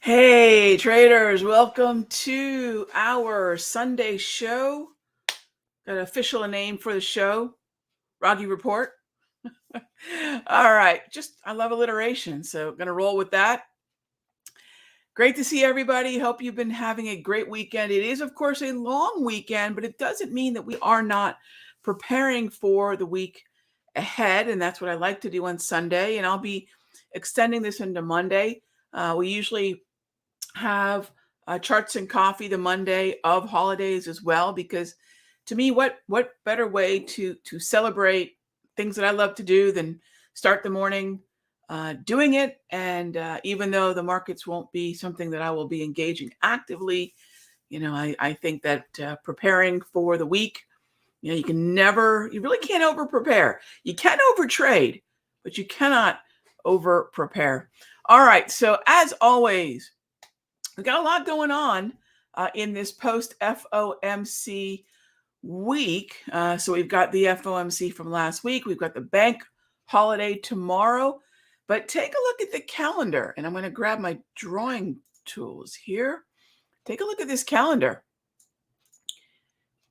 Hey traders, welcome to our Sunday show. Got an official name for the show, Raghee Report. All right, I love alliteration, so gonna roll with that. Great to see everybody. Hope you've been having a great weekend. It is, of course, a long weekend, but it doesn't mean that we are not preparing for the week ahead, and that's what I like to do on Sunday, and I'll be extending this into Monday. We usually have charts and coffee the Monday of holidays as well, because to me, what better way to celebrate things that I love to do than start the morning doing it? And even though the markets won't be something that I will be engaging actively, I think that preparing for the week, you really can't over prepare. You can over trade, but you cannot over prepare. All right. So as always, we got a lot going on in this post FOMC week. So we've got the FOMC from last week. We've got the bank holiday tomorrow. But take a look at the calendar, and I'm going to grab my drawing tools here. Take a look at this calendar.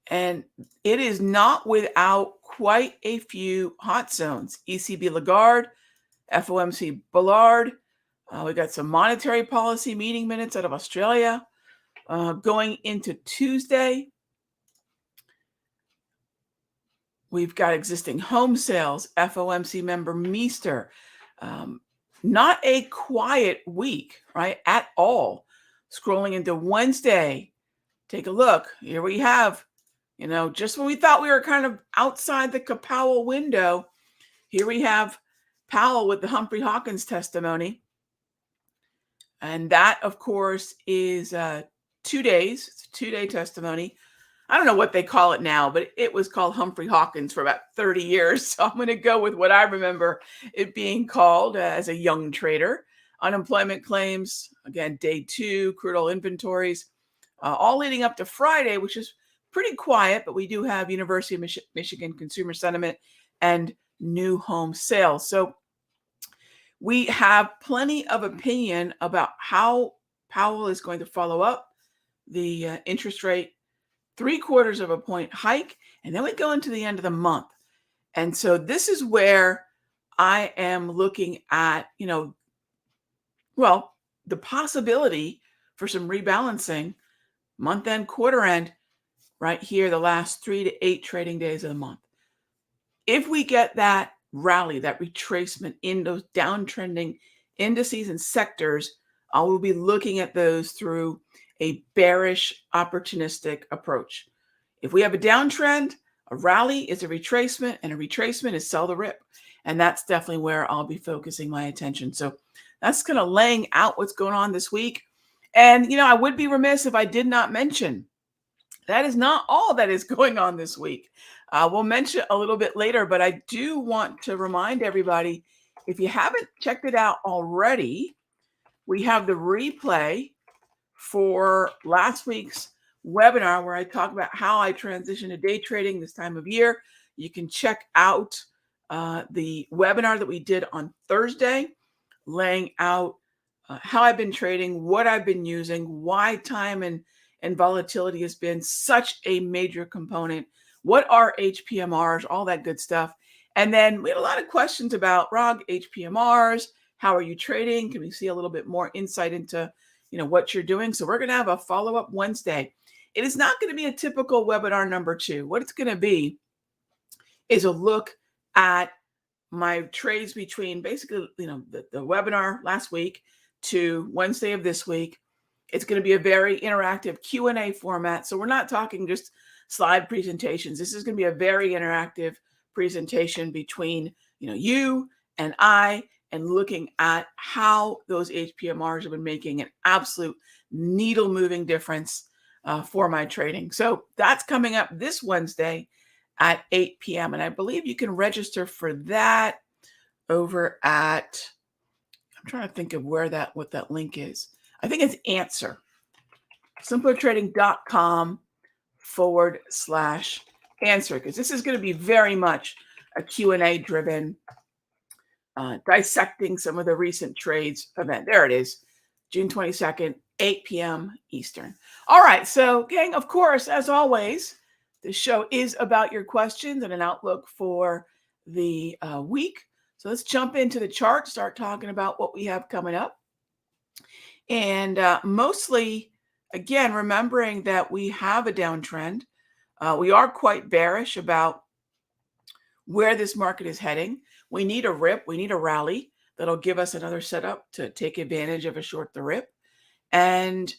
And it is not without quite a few hot zones. ECB Lagarde, FOMC Bullard. We got some monetary policy meeting minutes out of Australia. Going into Tuesday, we've got existing home sales, FOMC member Meester. Not a quiet week, right, at all. Scrolling into Wednesday, take a look. Here we have, just when we thought we were kind of outside the Powell window, here we have Powell with the Humphrey Hawkins testimony. And that, of course, is 2 days. It's a 2-day testimony. I don't know what they call it now, but it was called Humphrey Hawkins for about 30 years. So I'm going to go with what I remember it being called as a young trader. Unemployment claims, again, day 2, crude oil inventories, all leading up to Friday, which is pretty quiet, but we do have University of Michigan consumer sentiment and new home sales. So we have plenty of opinion about how Powell is going to follow up the interest rate 0.75 of a point hike, and then we go into the end of the month. And so this is where I am looking at, the possibility for some rebalancing month end, quarter end, right here, the last 3 to 8 trading days of the month. If we get that rally, that retracement in those downtrending indices and sectors, I will be looking at those through a bearish opportunistic approach. If we have a downtrend, a rally is a retracement, and a retracement is sell the rip. And that's definitely where I'll be focusing my attention. So that's kind of laying out what's going on this week. And, I would be remiss if I did not mention that is not all that is going on this week. We'll mention a little bit later, but I do want to remind everybody, if you haven't checked it out already, we have the replay for last week's webinar where I talk about how I transition to day trading this time of year. You can check out the webinar that we did on Thursday, laying out how I've been trading, what I've been using, why time and volatility has been such a major component. What are HPMRs, all that good stuff. And then we had a lot of questions about HPMRs. How are you trading? Can we see a little bit more insight into, what you're doing? So we're going to have a follow-up Wednesday. It is not going to be a typical webinar number 2. What it's going to be is a look at my trades between basically, the webinar last week to Wednesday of this week. It's going to be a very interactive Q&A format. So we're not talking just slide presentations. This is going to be a very interactive presentation between, you and I, and looking at how those HPMRs have been making an absolute needle moving difference for my trading. So that's coming up this Wednesday at 8 p.m. And I believe you can register for that over at, I'm trying to think of what that link is. I think it's Answer, simplertrading.com/answer, because this is going to be very much a Q&A driven, dissecting some of the recent trades event. There it is. June 22nd, 8 p.m. Eastern. All right. So, gang, of course, as always, the show is about your questions and an outlook for the week. So let's jump into the chart, start talking about what we have coming up. And mostly, again, remembering that we have a downtrend. We are quite bearish about where this market is heading. We need a rip. We need a rally that'll give us another setup to take advantage of a short the rip. And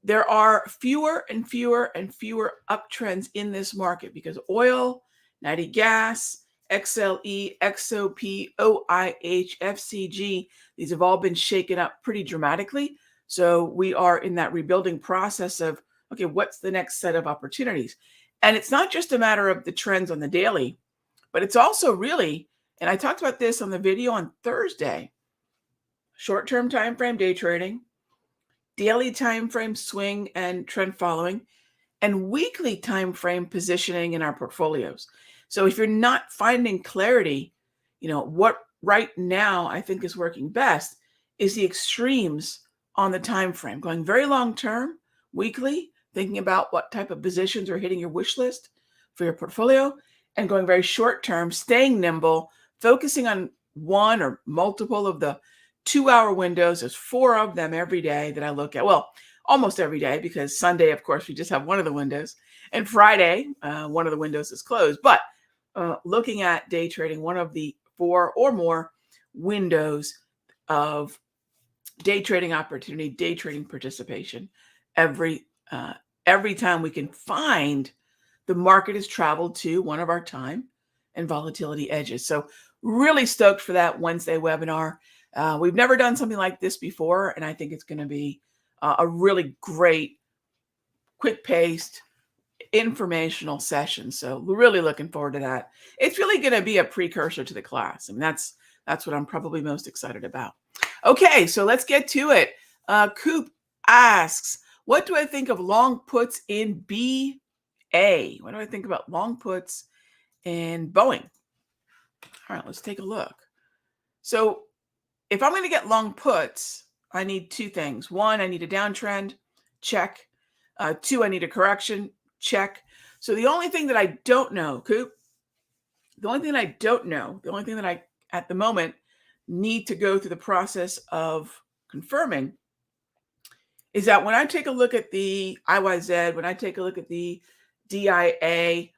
there are fewer and fewer and fewer uptrends in this market because oil, natty gas, XLE, XOP, OIH, FCG, these have all been shaken up pretty dramatically. So we are in that rebuilding process of, okay, what's the next set of opportunities? And it's not just a matter of the trends on the daily, but it's also really, and I talked about this on the video on Thursday, short-term time frame day trading, daily time frame swing and trend following, and weekly time frame positioning in our portfolios. So if you're not finding clarity, what right now I think is working best is the extremes on the time frame, going very long term, weekly, thinking about what type of positions are hitting your wish list for your portfolio, and going very short term, staying nimble, focusing on one or multiple of the 2-hour windows. There's 4 of them every day that I look at. Well, almost every day, because Sunday, of course, we just have one of the windows, and Friday, one of the windows is closed. But looking at day trading, one of the 4 or more windows of day trading opportunity, day trading participation, every time we can find the market has traveled to one of our time and volatility edges. So really stoked for that Wednesday webinar. We've never done something like this before, and I think it's going to be a really great, quick-paced, informational session. So really looking forward to that. It's really going to be a precursor to the class. I mean, that's what I'm probably most excited about. Okay, so let's get to it. Coop asks, what do I think of long puts in BA? What do I think about long puts in Boeing? All right, let's take a look. So if I'm going to get long puts, I need 2 things. 1, I need a downtrend, check. 2, I need a correction, check. So the only thing that I don't know, Coop, the only thing that I, at the moment, need to go through the process of confirming is that when I take a look at the IYZ, when I take a look at the DIA,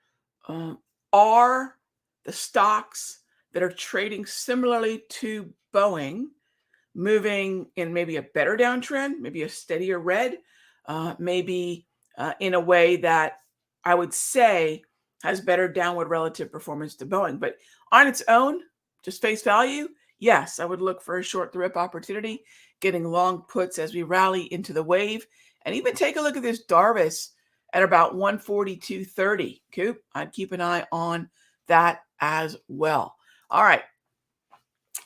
are the stocks that are trading similarly to Boeing moving in maybe a better downtrend, maybe a steadier red, maybe in a way that I would say has better downward relative performance to Boeing. But on its own, just face value, yes, I would look for a short the rip opportunity, getting long puts as we rally into the wave, and even take a look at this Darvis at about 142.30. Coop, I'd keep an eye on that as well. All right.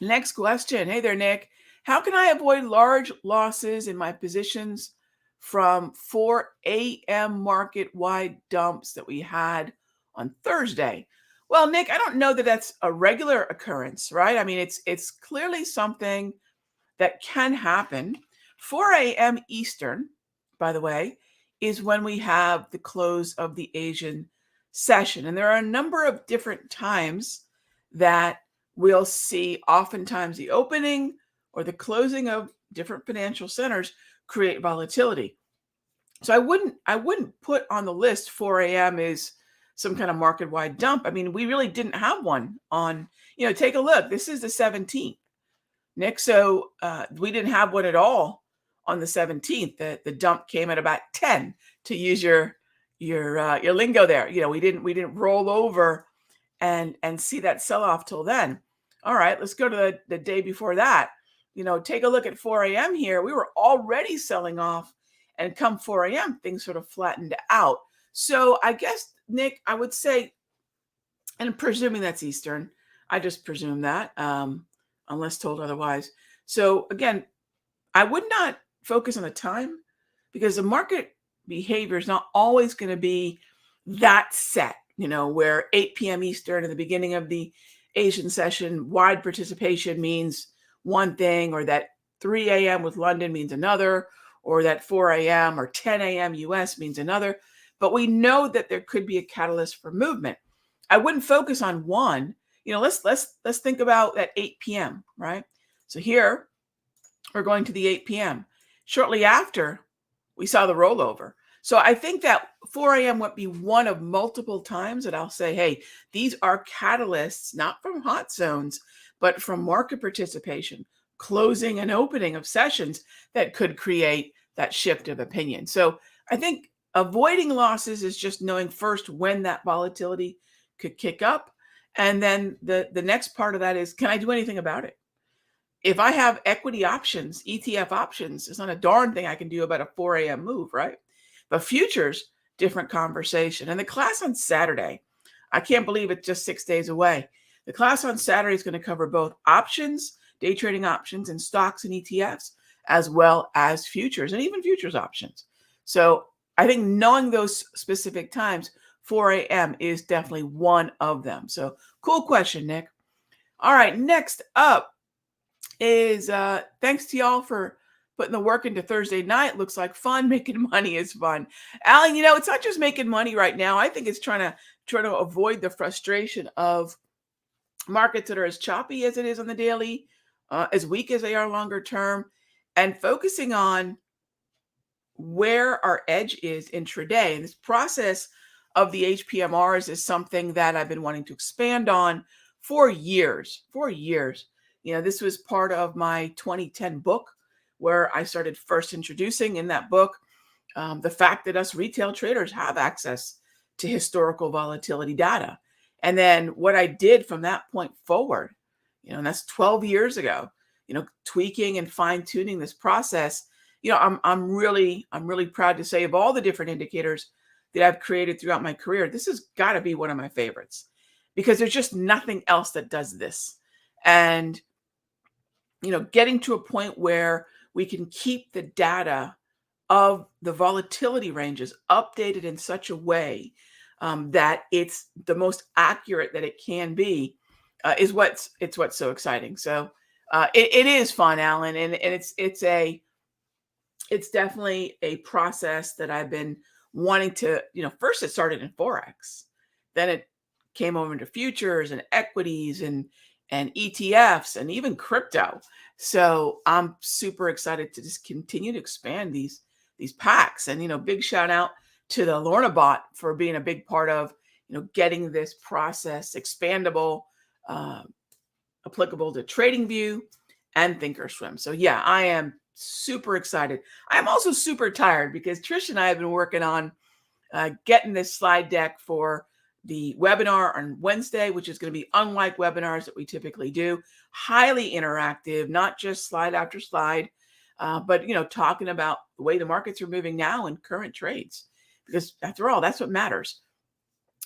Next question. Hey there, Nick. How can I avoid large losses in my positions from 4 a.m. market-wide dumps that we had on Thursday? Well, Nick, I don't know that that's a regular occurrence, right? I mean, it's clearly something that can happen. 4 a.m. Eastern, by the way, is when we have the close of the Asian session. And there are a number of different times that we'll see oftentimes the opening or the closing of different financial centers create volatility. So I wouldn't put on the list 4 a.m. is some kind of market-wide dump. I mean, we really didn't have one on, take a look. This is the 17th, Nick. So we didn't have one at all on the 17th. The dump came at about 10, to use your lingo there. We didn't roll over and see that sell-off till then. All right, let's go to the day before that. Take a look at 4 a.m. here. We were already selling off, and come 4 a.m., things sort of flattened out. So I guess, Nick, I would say, and presuming that's Eastern, I just presume that, unless told otherwise. So again, I would not focus on the time, because the market behavior is not always going to be that set, where 8 p.m. Eastern at the beginning of the Asian session, wide participation means one thing, or that 3 a.m. with London means another, or that 4 a.m. or 10 a.m. US means another. But we know that there could be a catalyst for movement. I wouldn't focus on one. Let's think about that 8 p.m., right? So here we're going to the 8 p.m. Shortly after, we saw the rollover. So I think that 4 a.m. would be one of multiple times that I'll say, hey, these are catalysts, not from hot zones, but from market participation, closing and opening of sessions that could create that shift of opinion. So I think avoiding losses is just knowing first when that volatility could kick up. And then the next part of that is, can I do anything about it? If I have equity options, ETF options, it's not a darn thing I can do about a 4 a.m. move, right? But futures, different conversation. And the class on Saturday, I can't believe it's just 6 days away. The class on Saturday is going to cover both options, day trading options, and stocks and ETFs, as well as futures and even futures options. So I think knowing those specific times, 4 a.m. is definitely one of them. So cool question, Nick. All right, next up is thanks to y'all for putting the work into Thursday night. Looks like fun. Making money is fun. Alan, it's not just making money right now. I think it's trying to avoid the frustration of markets that are as choppy as it is on the daily, as weak as they are longer term, and focusing on where our edge is intraday. And this process of the HPMRs is something that I've been wanting to expand on for years. This was part of my 2010 book where I started first introducing in that book the fact that us retail traders have access to historical volatility data. And then what I did from that point forward, and that's 12 years ago, tweaking and fine tuning this process. I'm really proud to say of all the different indicators that I've created throughout my career, this has got to be one of my favorites because there's just nothing else that does this. And getting to a point where we can keep the data of the volatility ranges updated in such a way that it's the most accurate that it can be is what's so exciting. So it is fun, Alan, and it's definitely a process that I've been wanting to. First it started in Forex, then it came over into futures and equities and ETFs and even crypto. So I'm super excited to just continue to expand these packs. And big shout out to the Lorna bot for being a big part of getting this process expandable, applicable to TradingView and Thinkorswim. So yeah, I am super excited. I'm also super tired because Trish and I have been working on getting this slide deck for the webinar on Wednesday, which is going to be unlike webinars that we typically do, highly interactive, not just slide after slide, but talking about the way the markets are moving now and current trades, because after all, that's what matters.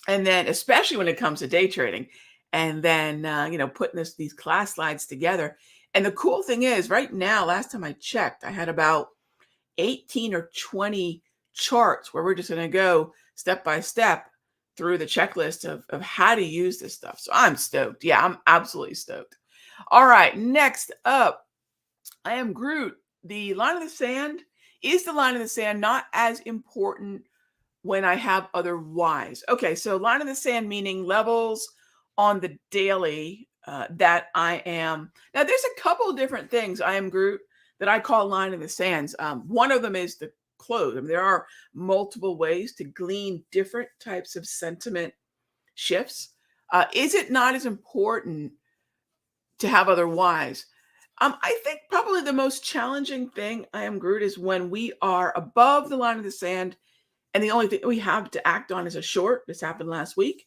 And then especially when it comes to day trading, and then putting these class slides together. And the cool thing is, right now, last time I checked, I had about 18 or 20 charts where we're just going to go step by step through the checklist of how to use this stuff. So I'm stoked. Yeah, I'm absolutely stoked. All right, next up, I am Groot. The line of the sand is the line of the sand, not as important when I have other whys. Okay, so line of the sand meaning levels on the daily that I am. Now, there's a couple of different things I am Groot that I call line in the sands. One of them is the close. I mean, there are multiple ways to glean different types of sentiment shifts. Is it not as important to have other whys? I think probably the most challenging thing I am Groot is when we are above the line of the sand and the only thing we have to act on is a short. This happened last week.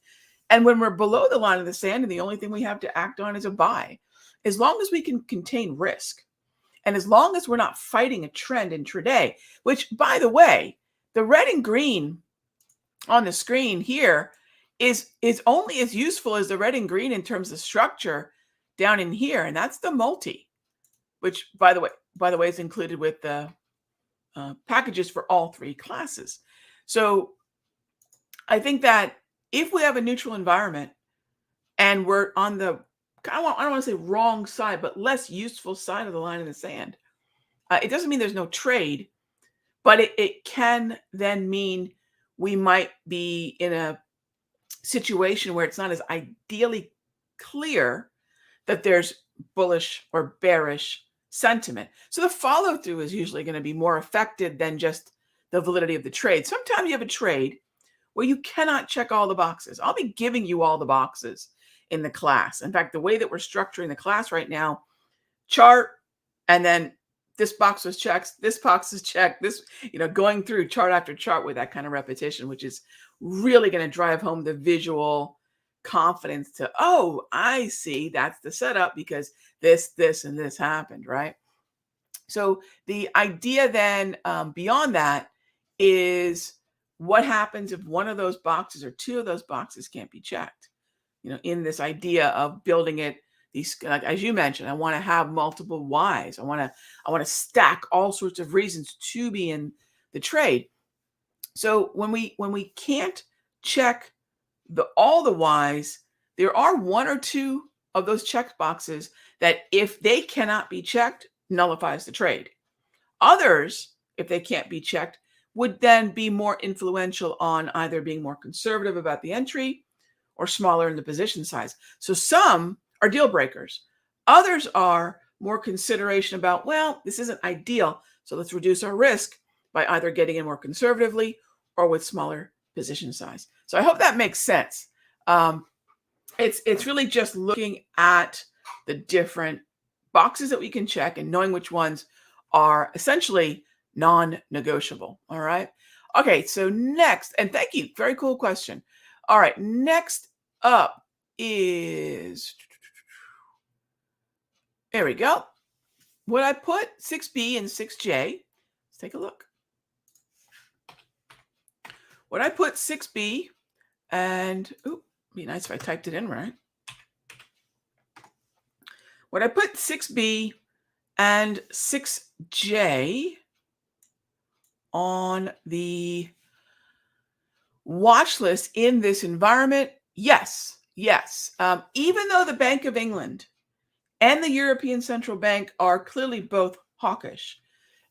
And when we're below the line of the sand and the only thing we have to act on is a buy, as long as we can contain risk, and as long as we're not fighting a trend intraday, which, by the way, the red and green on the screen here is only as useful as the red and green in terms of structure down in here, and that's the multi, which, by the way, is included with the packages for all three classes. So I think that if we have a neutral environment and we're on the, I don't want to say wrong side, but less useful side of the line in the sand, It doesn't mean there's no trade, but it can then mean we might be in a situation where it's not as ideally clear that there's bullish or bearish sentiment. So the follow through is usually going to be more affected than just the validity of the trade. Sometimes you have a trade where you cannot check all the boxes. I'll be giving you all the boxes in the class. In fact, the way that we're structuring the class right now, chart, and then this box was checked, this box is checked, this, going through chart after chart with that kind of repetition, which is really going to drive home the visual confidence to, oh, I see, that's the setup because this, and this happened, right? So the idea then beyond that is what happens if one of those boxes or two of those boxes can't be checked? In this idea of building it, these, like, as you mentioned, I want to have multiple whys. I want to stack all sorts of reasons to be in the trade. So when we can't check all the whys, there are one or two of those check boxes that, if they cannot be checked, nullifies the trade. Others, if they can't be checked, would then be more influential on either being more conservative about the entry or smaller in the position size. So some are deal breakers. Others are more consideration about, well, this isn't ideal, so let's reduce our risk by either getting in more conservatively or with smaller position size. So I hope that makes sense. It's really just looking at the different boxes that we can check and knowing which ones are essentially non-negotiable. All right. Okay. So next, and thank you. Very cool question. All right. Next up is, there we go. Would I put 6B and 6J? Let's take a look. Would I put 6B and, be nice if I typed it in right. Would I put 6B and 6J on the watch list in this environment? Yes. Even though the Bank of England and the European Central Bank are clearly both hawkish,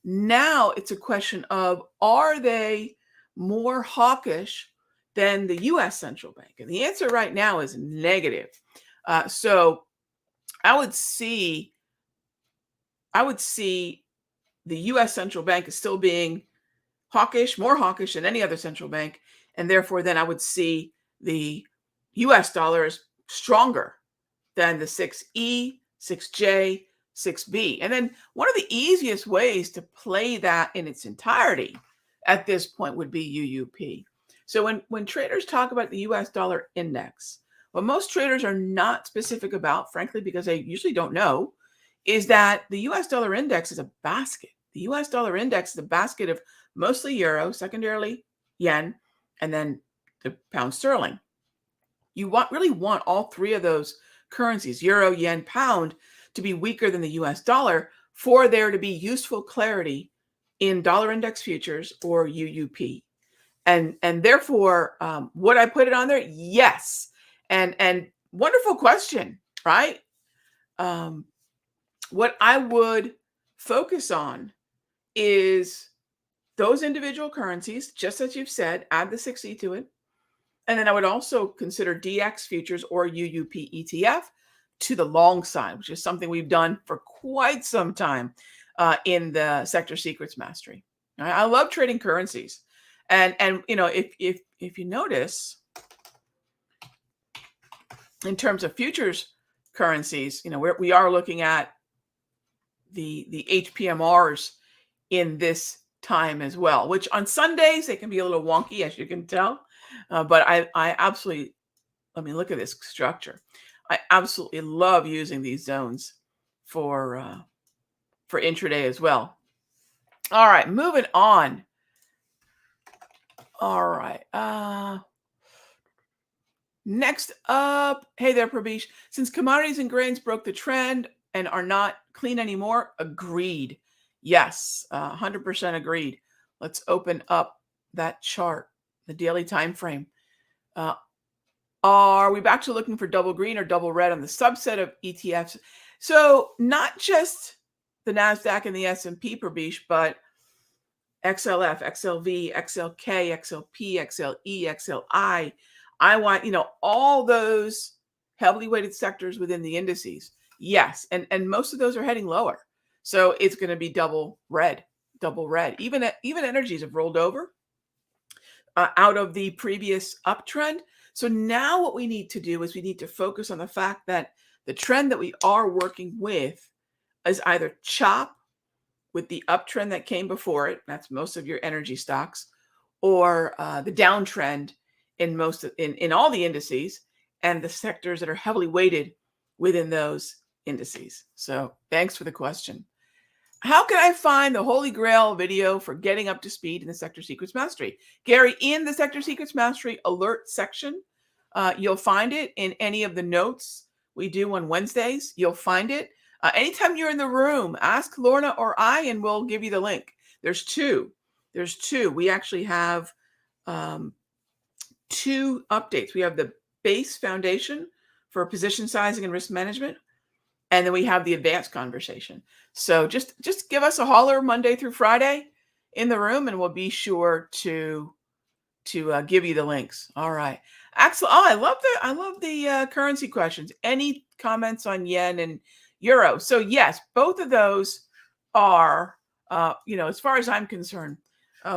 now it's a question of, are they more hawkish than the U.S. Central Bank? And the answer right now is negative. So I would see the U.S. Central Bank as still being hawkish, more hawkish than any other central bank. And therefore, then I would see the U.S. dollar as stronger than the 6E, 6J, 6B. And then one of the easiest ways to play that in its entirety at this point would be UUP. So when traders talk about the US dollar index, what most traders are not specific about, frankly, because they usually don't know, is that the US dollar index is a basket. The US dollar index is a basket of mostly euro, secondarily yen, and then the pound sterling. You really want all three of those currencies, euro, yen, pound, to be weaker than the US dollar for there to be useful clarity in dollar index futures or UUP. And therefore, would I put it on there? Yes. And wonderful question, right? What I would focus on is those individual currencies, just as you've said, add the 6E to it. And then I would also consider DX futures or UUP ETF to the long side, which is something we've done for quite some time in the Sector Secrets Mastery. I love trading currencies. And if you notice, in terms of futures currencies, we are looking at the HPMRs in this time as well, which on Sundays, they can be a little wonky, as you can tell. But I absolutely, look at this structure. I absolutely love using these zones for intraday as well. All right, moving on. All right. Next up, hey there, Prabish. Since commodities and grains broke the trend and are not clean anymore, agreed. Yes, 100% agreed. Let's open up that chart, the daily time frame. Are we back to looking for double green or double red on the subset of ETFs? So not just the NASDAQ and the S&P, Prabish, but XLF, XLV, XLK, XLP, XLE, XLI. I want, all those heavily weighted sectors within the indices. Yes. And most of those are heading lower. So it's going to be double red. Even energies have rolled over out of the previous uptrend. So now what we need to do is we need to focus on the fact that the trend that we are working with is either chop with the uptrend that came before it, that's most of your energy stocks, or the downtrend in all the indices and the sectors that are heavily weighted within those indices. So thanks for the question. How can I find the Holy Grail video for getting up to speed in the Sector Secrets Mastery? Gary, in the Sector Secrets Mastery alert section, you'll find it in any of the notes we do on Wednesdays. You'll find it. Anytime you're in the room, ask Lorna or I, and we'll give you the link. There's two. We actually have 2 updates. We have the base foundation for position sizing and risk management, and then we have the advanced conversation. So just give us a holler Monday through Friday in the room, and we'll be sure to give you the links. All right. Axel, I love the currency questions. Any comments on yen and euro? So yes, both of those are, as far as I'm concerned,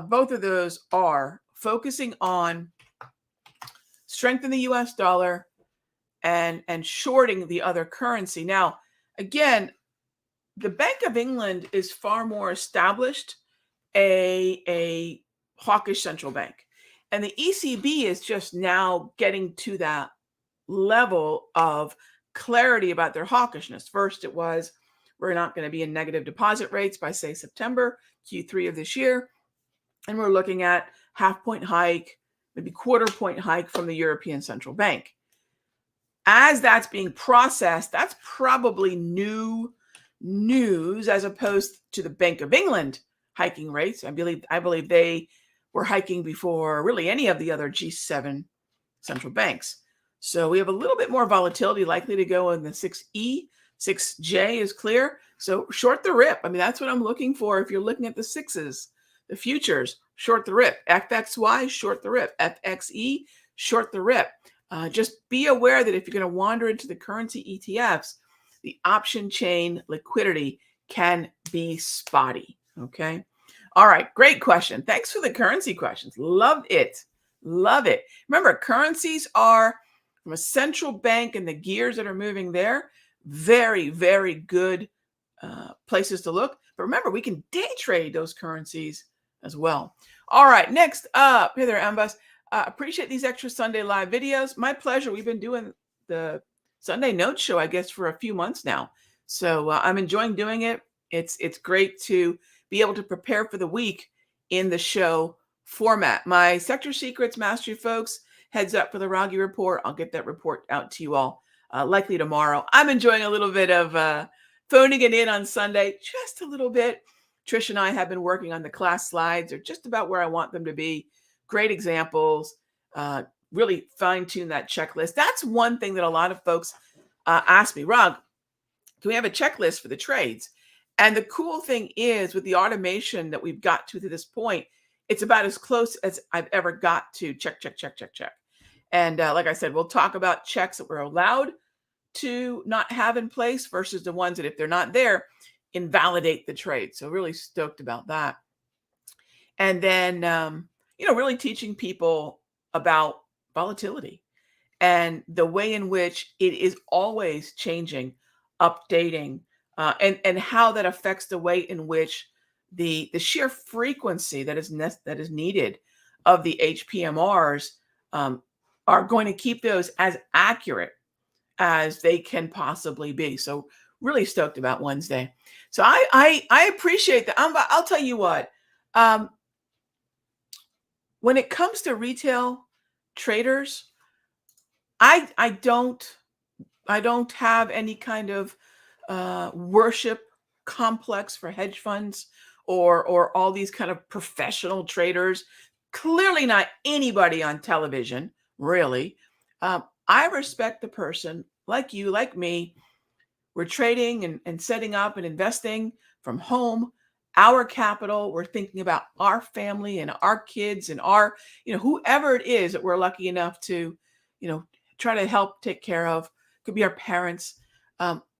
both of those are focusing on strength in the US dollar and shorting the other currency. Now, again, the Bank of England is far more established a hawkish central bank. And the ECB is just now getting to that level of clarity about their hawkishness. First, it was, we're not going to be in negative deposit rates by, say, September, Q3 of this year. And we're looking at half-point hike, maybe quarter-point hike from the European Central Bank. As that's being processed, that's probably new news as opposed to the Bank of England hiking rates. I believe they were hiking before really any of the other G7 central banks. So we have a little bit more volatility likely to go in the 6E. 6J is clear. So short the rip. I mean, that's what I'm looking for. If you're looking at the sixes, the futures, short the rip. FXY, short the rip. FXE, short the rip. Just be aware that if you're going to wander into the currency ETFs, the option chain liquidity can be spotty. Okay. All right. Great question. Thanks for the currency questions. Loved it. Love it. Remember, currencies are from a central bank and the gears that are moving there. Very, very good places to look. But remember, we can day trade those currencies as well. All right. Next up. Hey there, Ambus. Appreciate these extra Sunday live videos. My pleasure. We've been doing the Sunday Note Show, I guess, for a few months now. So I'm enjoying doing it. It's great to be able to prepare for the week in the show format. My Sector Secrets Mastery folks, heads up for the Raghee report. I'll get that report out to you all likely tomorrow. I'm enjoying a little bit of phoning it in on Sunday, just a little bit. Trish and I have been working on the class slides. They're just about where I want them to be. Great examples. Really fine-tune that checklist. That's one thing that a lot of folks ask me, Rag, can we have a checklist for the trades? And the cool thing is with the automation that we've got to this point, it's about as close as I've ever got to check. And like I said, we'll talk about checks that we're allowed to not have in place versus the ones that if they're not there, invalidate the trade. So really stoked about that. And then, really teaching people about volatility and the way in which it is always changing, updating, and how that affects the way in which the sheer frequency that is needed of the HPMRs are going to keep those as accurate as they can possibly be. So really stoked about Wednesday. So I appreciate that. I'll tell you what. When it comes to retail traders, I don't have any kind of worship complex for hedge funds or all these kind of professional traders. Clearly not anybody on television, really. I respect the person like you, like me. We're trading and setting up and investing from home, our capital. We're thinking about our family and our kids and our, whoever it is that we're lucky enough to, try to help take care of. Could be our parents.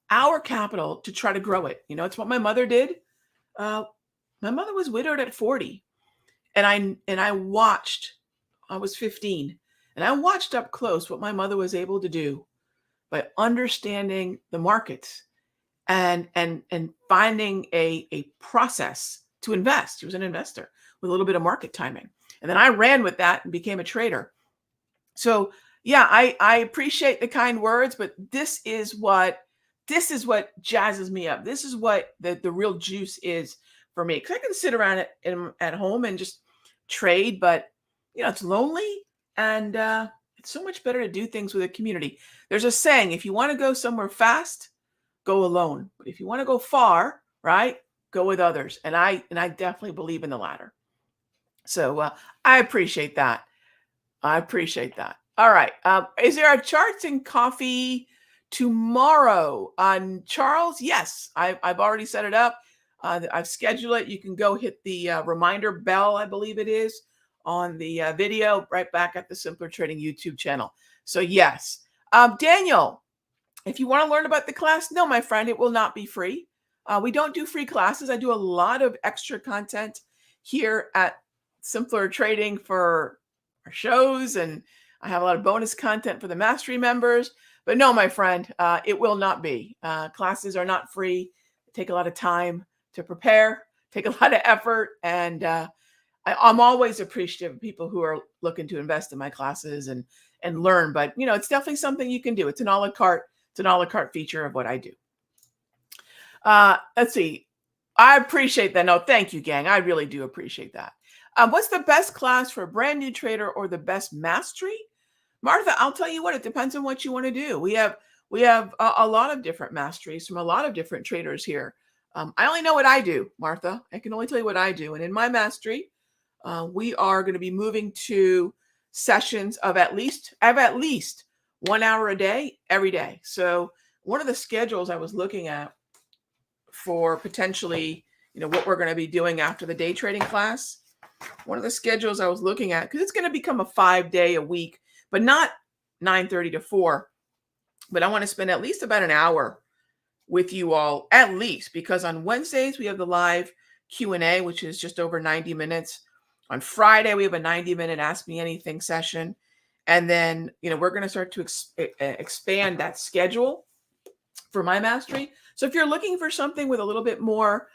Our capital to try to grow it. It's what my mother did. Uh, my mother was widowed at 40, and I watched. I was 15, and I watched up close what my mother was able to do by understanding the markets and finding a process to invest. She was an investor with a little bit of market timing. And then I ran with that and became a trader. So yeah, I appreciate the kind words, but this is what jazzes me up. This is what the real juice is for me. Because I can sit around at home and just trade, but it's lonely, and it's so much better to do things with a community. There's a saying: if you want to go somewhere fast, go alone. But if you want to go far, right, go with others. And I definitely believe in the latter. So I appreciate that. I appreciate that. All right. Is there a charts and coffee tomorrow on Charles? Yes, I've already set it up. I've scheduled it. You can go hit the reminder bell, I believe it is, on the video right back at the Simpler Trading YouTube channel. So yes. Daniel, if you want to learn about the class, no, my friend, it will not be free. We don't do free classes. I do a lot of extra content here at Simpler Trading for our shows, and I have a lot of bonus content for the Mastery members. But no, my friend, it will not be. Classes are not free. They take a lot of time to prepare, take a lot of effort, and I'm always appreciative of people who are looking to invest in my classes and learn. But it's definitely something you can do. It's an a la carte. It's an a la carte feature of what I do. Let's see. I appreciate that. No, thank you, gang. I really do appreciate that. What's the best class for a brand new trader or the best mastery? Martha, I'll tell you what, it depends on what you want to do. We have a lot of different masteries from a lot of different traders here. I only know what I do, Martha. I can only tell you what I do. And in my mastery, we are going to be moving to sessions of at least 1 hour a day, every day. So one of the schedules I was looking at for potentially, what we're going to be doing after the day trading class, one of the schedules I was looking at, because it's going to become a 5-day a week, but not 9:30 to 4. But I want to spend at least about an hour with you all, at least, because on Wednesdays we have the live Q&A, which is just over 90 minutes. On Friday, we have a 90-minute Ask Me Anything session. And then, we're going to start to expand that schedule for my mastery. So if you're looking for something with a little bit more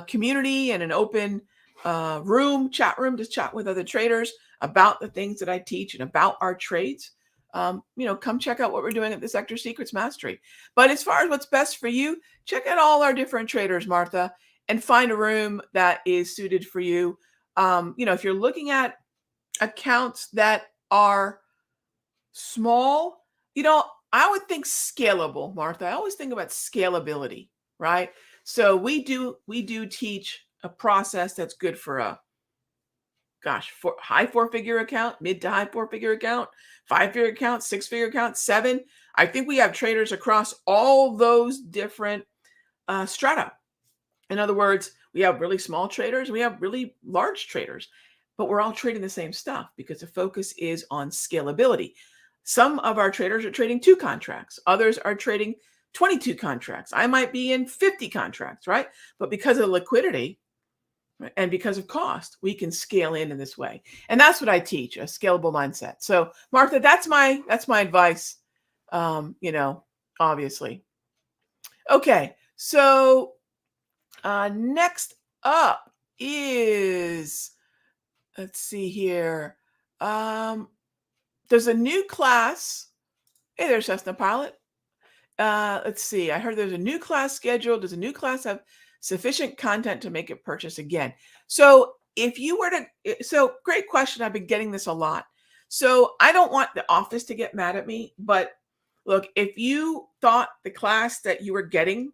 community and an open chat room to chat with other traders about the things that I teach and about our trades, come check out what we're doing at the Sector Secrets Mastery. But as far as what's best for you, check out all our different traders, Martha, and find a room that is suited for you. If you're looking at accounts that are small, I would think scalable, Martha. I always think about scalability, right? So we do teach a process that's good for a high 4-figure account, mid to high 4-figure account, 5-figure account, 6-figure account, 7. I think we have traders across all those different strata. In other words, we have really small traders, we have really large traders, but we're all trading the same stuff because the focus is on scalability. Some of our traders are trading 2 contracts. Others are trading 22 contracts. I might be in 50 contracts, right? But because of liquidity and because of cost, we can scale in this way. And that's what I teach, a scalable mindset. So Martha, that's my advice, obviously. Okay, so next up is, let's see here. There's a new class. Hey there, Cessna Pilot. Let's see. I heard there's a new class scheduled. Does a new class have sufficient content to make it purchase again? So if you were to, great question. I've been getting this a lot. So I don't want the office to get mad at me, but look, if you thought the class that you were getting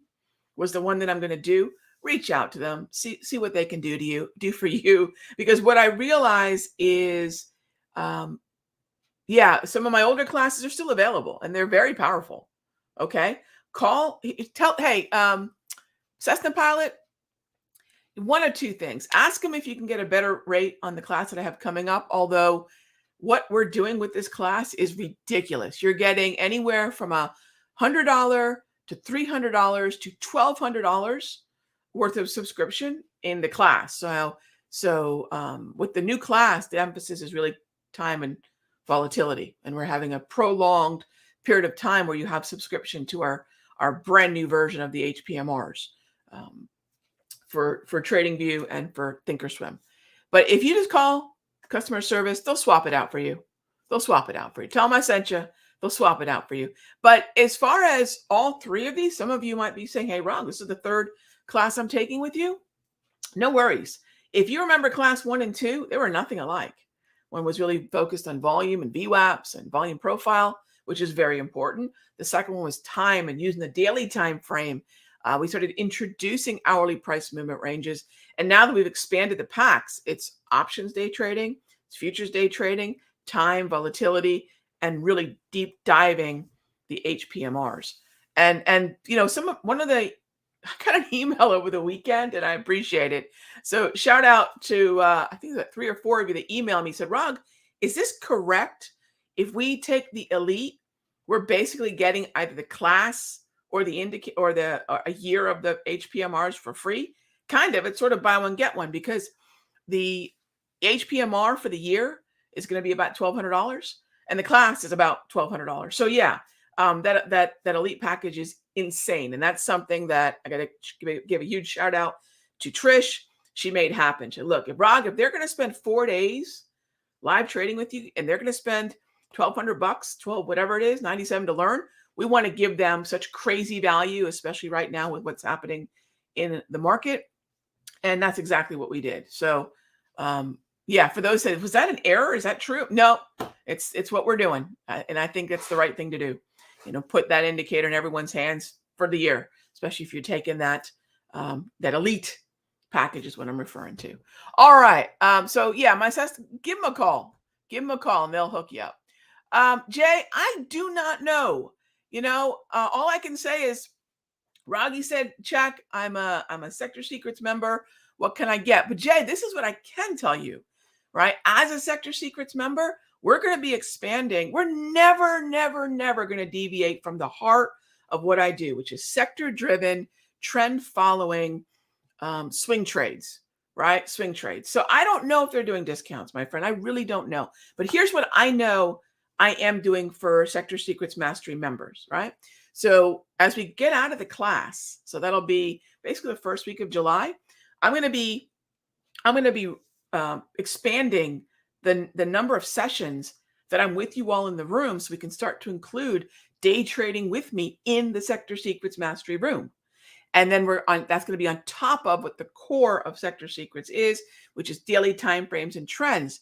was the one that I'm going to do, reach out to them, see what they can do for you. Because what I realize is, some of my older classes are still available and they're very powerful. Okay. Call, hey, Cessna Pilot, one of two things. Ask them if you can get a better rate on the class that I have coming up, although what we're doing with this class is ridiculous. You're getting anywhere from $100 to $300 to $1,200 worth of subscription in the class. So with the new class, the emphasis is really time and volatility, and we're having a prolonged period of time where you have subscription to our brand new version of the HPMRs for TradingView and for Thinkorswim. But if you just call customer service, they'll swap it out for you. They'll swap it out for you. Tell them I sent you. They'll swap it out for you. But as far as all three of these, some of you might be saying, hey, Ron, this is the third class I'm taking with you. No worries. If you remember class 1 and 2, they were nothing alike. One was really focused on volume and VWAPs and volume profile, which is very important. The second one was time and using the daily time frame. We started introducing hourly price movement ranges. And now that we've expanded the packs, it's options day trading, it's futures day trading, time, volatility, and really deep diving the HPMRs. And you know, one of the, I got an email over the weekend and I appreciate it. So shout out to, I think that 3 or 4 of you that emailed me, said, Rog, is this correct? If we take the elite, we're basically getting either the class or a year of the HPMRs for free. Kind of, it's sort of buy one, get one, because the HPMR for the year is going to be about $1,200 and the class is about $1,200. So yeah, that elite package is insane. And that's something that I got to give a huge shout out to Trish. She made happen. She, look, if they're going to spend 4 days live trading with you and they're going to spend $1,200, 12, whatever it is, 97 to learn, we want to give them such crazy value, especially right now with what's happening in the market. And that's exactly what we did. So yeah, for those that, was that an error? Is that true? No, it's what we're doing. And I think it's the right thing to do. You know, put that indicator in everyone's hands for the year, especially if you're taking that elite package is what I'm referring to. All right. So yeah, my sister, give them a call. Give them a call and they'll hook you up. Jay, I do not know. You know, all I can say is Raghee said, check, I'm a Sector Secrets member. What can I get? But Jay, this is what I can tell you, right? As a Sector Secrets member, we're going to be expanding. We're never going to deviate from the heart of what I do, which is sector-driven, trend-following swing trades, right? Swing trades. So I don't know if they're doing discounts, my friend. I really don't know. But here's what I know I am doing for Sector Secrets Mastery members, right? So as we get out of the class, so that'll be basically the first week of July, I'm going to be expanding the number of sessions that I'm with you all in the room, so we can start to include day trading with me in the Sector Secrets Mastery room. And then that's going to be on top of what the core of Sector Secrets is, which is daily timeframes and trends.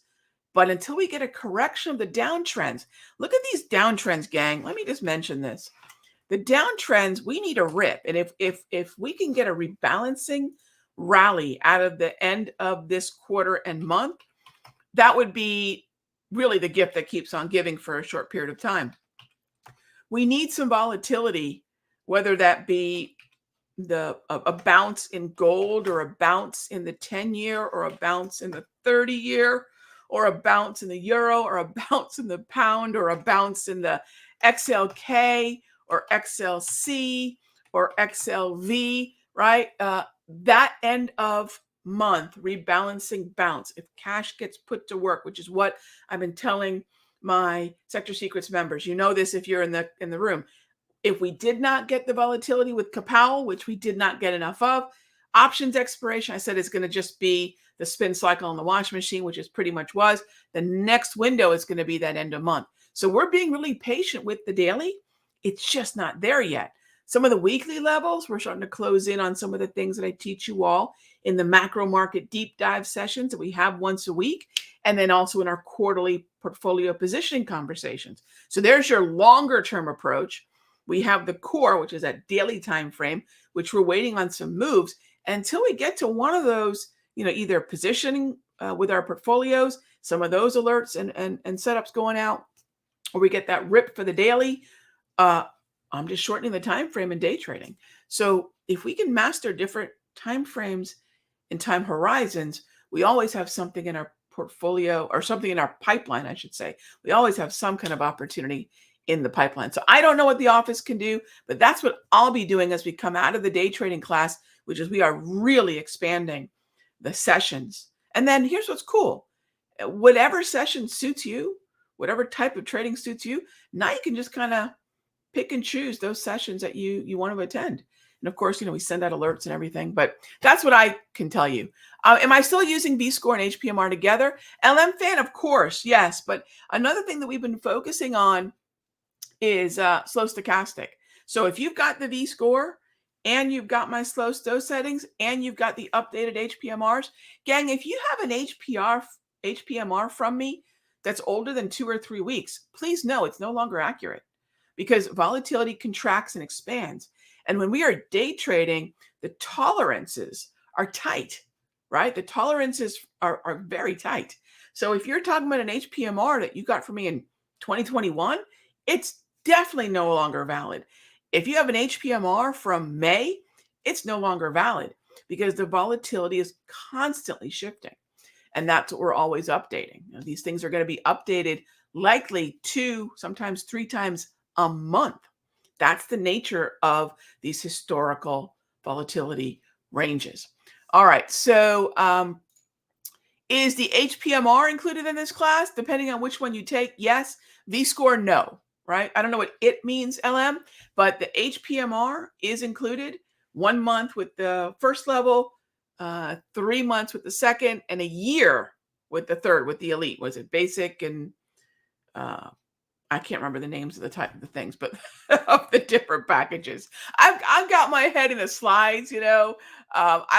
But until we get a correction of the downtrends, look at these downtrends, gang. Let me just mention this. The downtrends, we need a rip. And if we can get a rebalancing rally out of the end of this quarter and month, that would be really the gift that keeps on giving for a short period of time. We need some volatility, whether that be a bounce in gold or a bounce in the 10-year or a bounce in the 30-year or a bounce in the euro or a bounce in the pound or a bounce in the XLK or XLC or XLV, right? That end of month rebalancing bounce, if cash gets put to work, which is what I've been telling my Sector Secrets members. You know this if you're in the room. If we did not get the volatility with Kapow, which we did not get enough of, options expiration, I said it's going to just be the spin cycle on the watch machine, which is pretty much was. The next window is going to be that end of month. So we're being really patient with the daily. It's just not there yet. Some of the weekly levels, we're starting to close in on some of the things that I teach you all in the macro market deep dive sessions that we have once a week, and then also in our quarterly portfolio positioning conversations. So there's your longer term approach. We have the core, which is that daily time frame, which we're waiting on some moves. And until we get to one of those, you know, either positioning with our portfolios, some of those alerts and setups going out, or we get that rip for the daily, I'm just shortening the time frame in day trading. So if we can master different time frames in time horizons, we always have something in our portfolio, or something in our pipeline, I should say. We always have some kind of opportunity in the pipeline. So I don't know what the office can do, but that's what I'll be doing as we come out of the day trading class, which is we are really expanding the sessions. And then here's what's cool. Whatever session suits you, whatever type of trading suits you, now you can just kind of pick and choose those sessions that you want to attend. And of course, we send out alerts and everything, but that's what I can tell you. Am I still using V-score and HPMR together? LM fan, of course, yes. But another thing that we've been focusing on is slow stochastic. So if you've got the V-score and you've got my slow stow settings and you've got the updated HPMRs, gang, if you have an HPMR from me that's older than 2 or 3 weeks, please know it's no longer accurate, because volatility contracts and expands. And when we are day trading, the tolerances are tight, right? The tolerances are very tight. So if you're talking about an HPMR that you got from me in 2021, it's definitely no longer valid. If you have an HPMR from May, it's no longer valid, because the volatility is constantly shifting. And that's what we're always updating. These things are going to be updated likely 2, sometimes 3 times a month. That's the nature of these historical volatility ranges. All right. So is the HPMR included in this class? Depending on which one you take, yes. V-score, no. Right? I don't know what it means, LM, but the HPMR is included. 1 month with the first level, 3 months with the second, and a year with the third, with the elite. Was it basic and I can't remember the names of the type of the things, but of the different packages. I've got my head in the slides, I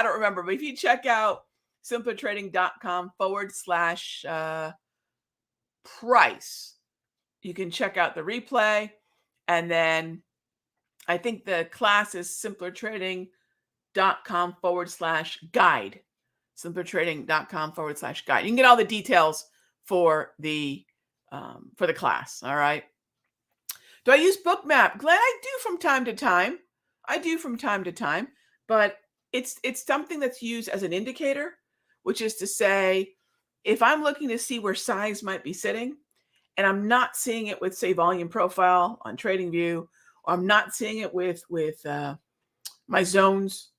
don't remember, but if you check out simplertrading.com/price, you can check out the replay. And then I think the class is simplertrading.com/guide. simplertrading.com/guide. You can get all the details for the class. All right. Do I use Bookmap? Glenn, I do from time to time. But it's something that's used as an indicator, which is to say, if I'm looking to see where size might be sitting, and I'm not seeing it with, say, volume profile on TradingView, or I'm not seeing it with my zones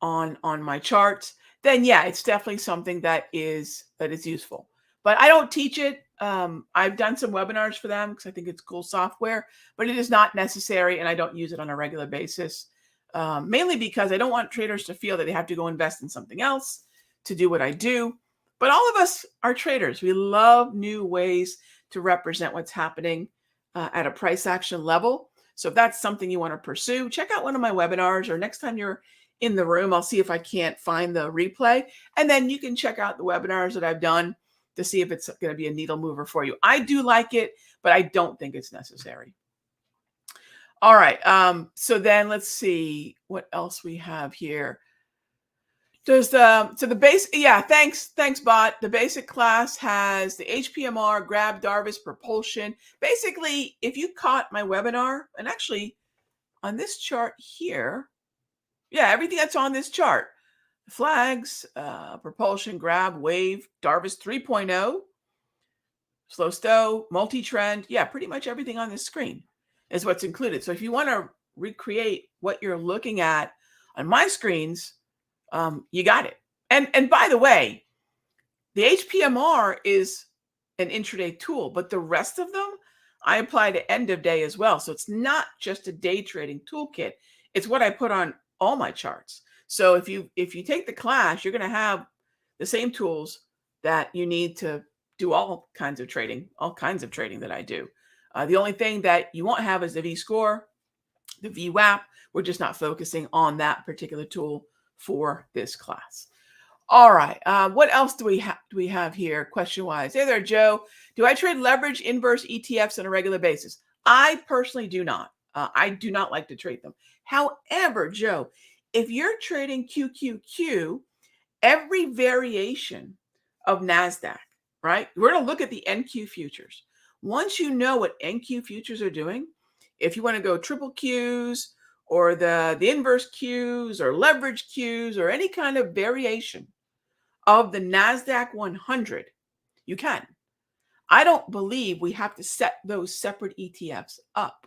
on my charts, then yeah, it's definitely something that is useful. But I don't teach it. I've done some webinars for them because I think it's cool software, but it is not necessary, and I don't use it on a regular basis, mainly because I don't want traders to feel that they have to go invest in something else to do what I do. But all of us are traders. We love new ways to represent what's happening at a price action level. So if that's something you want to pursue, check out one of my webinars, or next time you're in the room, I'll see if I can't find the replay. And then you can check out the webinars that I've done to see if it's going to be a needle mover for you. I do like it, but I don't think it's necessary. All right. So then let's see what else we have here. Thanks, bot. The basic class has the HPMR, grab, Darvis, propulsion. Basically, if you caught my webinar, and actually on this chart here, yeah, everything that's on this chart, flags, propulsion, grab, wave, Darvis 3.0, slow stow, multi-trend. Yeah, pretty much everything on this screen is what's included. So if you want to recreate what you're looking at on my screens, you got it. And by the way, the HPMR is an intraday tool, but the rest of them I apply to end of day as well. So it's not just a day trading toolkit. It's what I put on all my charts. So if you take the class, you're going to have the same tools that you need to do all kinds of trading that I do. The only thing that you won't have is the V-score, the VWAP. We're just not focusing on that particular tool for this class. All right. What else do we have here, question-wise? Hey there, Joe. Do I trade leverage inverse ETFs on a regular basis? I personally do not. I do not like to trade them. However, Joe, if you're trading QQQ, every variation of NASDAQ, right? We're going to look at the NQ futures. Once you know what NQ futures are doing, if you want to go triple Qs or the inverse Qs or leverage Qs or any kind of variation of the NASDAQ 100, you can. I don't believe we have to set those separate ETFs up.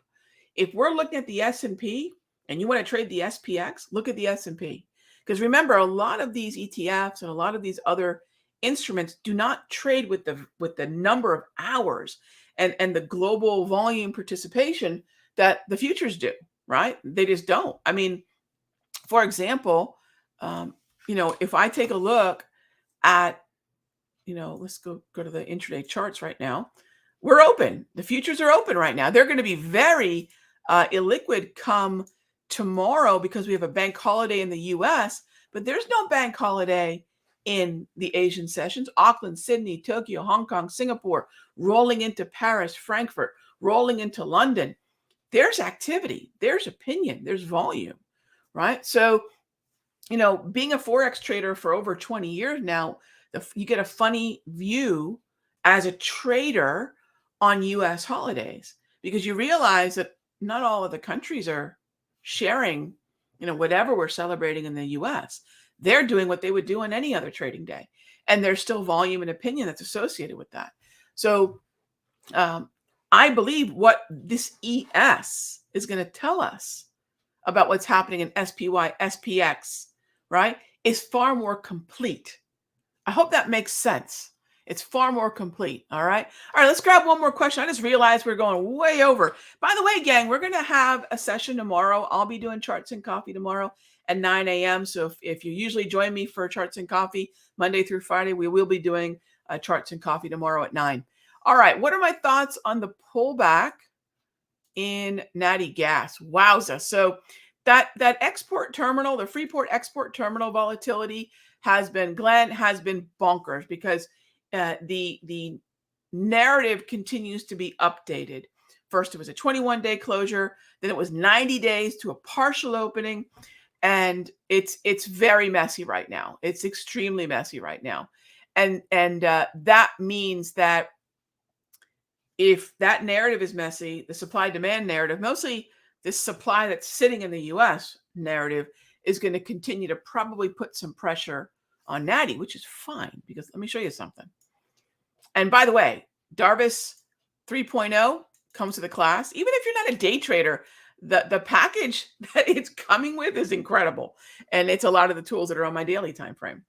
If we're looking at the S&P and you want to trade the SPX, look at the S&P. Because remember, a lot of these ETFs and a lot of these other instruments do not trade with the number of hours and the global volume participation that the futures do, right? They just don't. I mean, for example, if I take a look at, let's go to the intraday charts right now. We're open. The futures are open right now. They're going to be very illiquid come tomorrow because we have a bank holiday in the US, but there's no bank holiday in the Asian sessions. Auckland, Sydney, Tokyo, Hong Kong, Singapore, rolling into Paris, Frankfurt, rolling into London. There's activity, there's opinion, there's volume, right? So, being a Forex trader for over 20 years now, you get a funny view as a trader on US holidays because you realize that not all of the countries are sharing, whatever we're celebrating in the US. They're doing what they would do on any other trading day. And there's still volume and opinion that's associated with that. So I believe what this ES is going to tell us about what's happening in SPY, SPX, right, is far more complete. I hope that makes sense. It's far more complete. All right. All right. Let's grab one more question. I just realized we're going way over. By the way, gang, we're going to have a session tomorrow. I'll be doing charts and coffee tomorrow at 9 a.m. So if you usually join me for charts and coffee Monday through Friday, we will be doing charts and coffee tomorrow at 9. All right. What are my thoughts on the pullback in natty gas? Wowza. So that export terminal, the Freeport export terminal volatility has been bonkers because the narrative continues to be updated. First, it was a 21-day closure. Then it was 90 days to a partial opening. And it's very messy right now. It's extremely messy right now. And that means that if that narrative is messy, the supply-demand narrative, mostly this supply that's sitting in the U.S. narrative, is going to continue to probably put some pressure on natty, which is fine because let me show you something. And by the way, Darvis 3.0 comes to the class. Even if you're not a day trader, the package that it's coming with is incredible. And it's a lot of the tools that are on my daily time frame.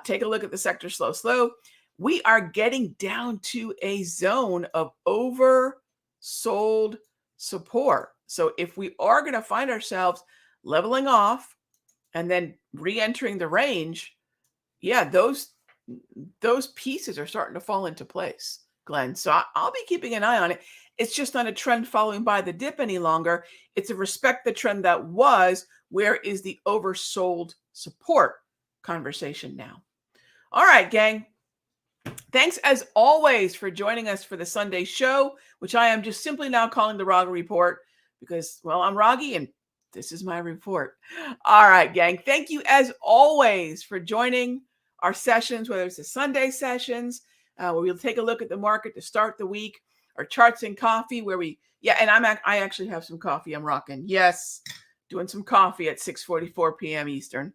Take a look at the sector slow. We are getting down to a zone of oversold support. So if we are going to find ourselves leveling off and then re-entering the range, yeah, those pieces are starting to fall into place, Glenn. So I'll be keeping an eye on it. It's just not a trend following by the dip any longer. It's a respect the trend that was. Where is the oversold support conversation now? All right, gang. Thanks as always for joining us for the Sunday show, which I am just simply now calling the Raghee Report because, well, I'm Raghee and this is my report. All right, gang. Thank you as always for joining our sessions, whether it's the Sunday sessions, where we'll take a look at the market to start the week, or charts and coffee, where and I actually have some coffee I'm rocking. Yes, doing some coffee at 6:44 p.m. Eastern.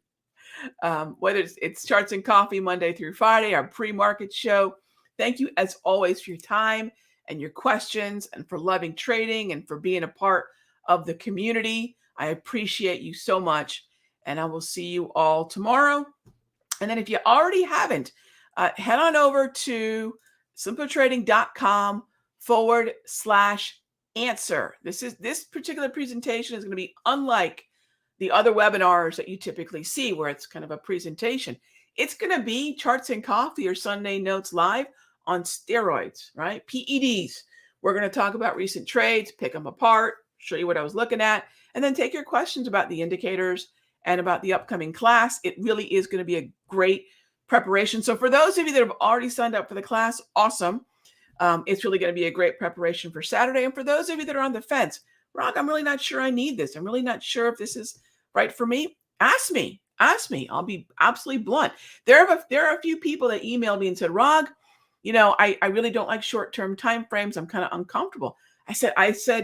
Whether it's charts and coffee Monday through Friday, our pre-market show. Thank you as always for your time and your questions and for loving trading and for being a part of the community. I appreciate you so much. And I will see you all tomorrow. And then if you already haven't, head on over to simpletrading.com/answer. This particular presentation is going to be unlike the other webinars that you typically see where it's kind of a presentation. It's going to be charts and coffee or Sunday notes live on steroids, right? PEDs. We're going to talk about recent trades, pick them apart, show you what I was looking at, and then take your questions about the indicators and about the upcoming class. It really is going to be a great preparation. So for those of you that have already signed up for the class, awesome. It's really going to be a great preparation for Saturday. And for those of you that are on the fence, Rock, I'm really not sure I need this. I'm really not sure if this is right for me. Ask me. I'll be absolutely blunt. There are a few people that emailed me and said, Rog, I really don't like short-term time frames. I'm kind of uncomfortable. I said,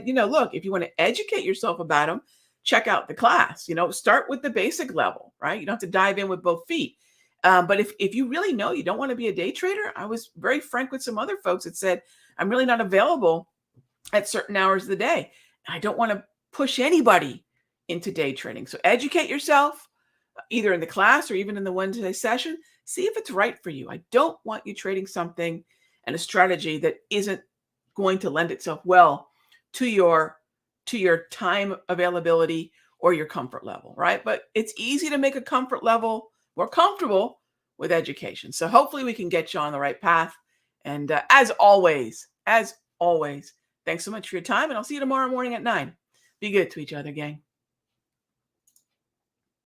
look, if you want to educate yourself about them, check out the class. Start with the basic level, right? You don't have to dive in with both feet. But if you really know you don't want to be a day trader, I was very frank with some other folks that said, I'm really not available at certain hours of the day. I don't want to push anybody into day trading. So educate yourself either in the class or even in the Wednesday session. See if it's right for you. I don't want you trading something and a strategy that isn't going to lend itself well to your time availability or your comfort level, right? But it's easy to make a comfort level more comfortable with education. So hopefully we can get you on the right path. And as always, thanks so much for your time, and I'll see you tomorrow morning at 9. Be good to each other, gang.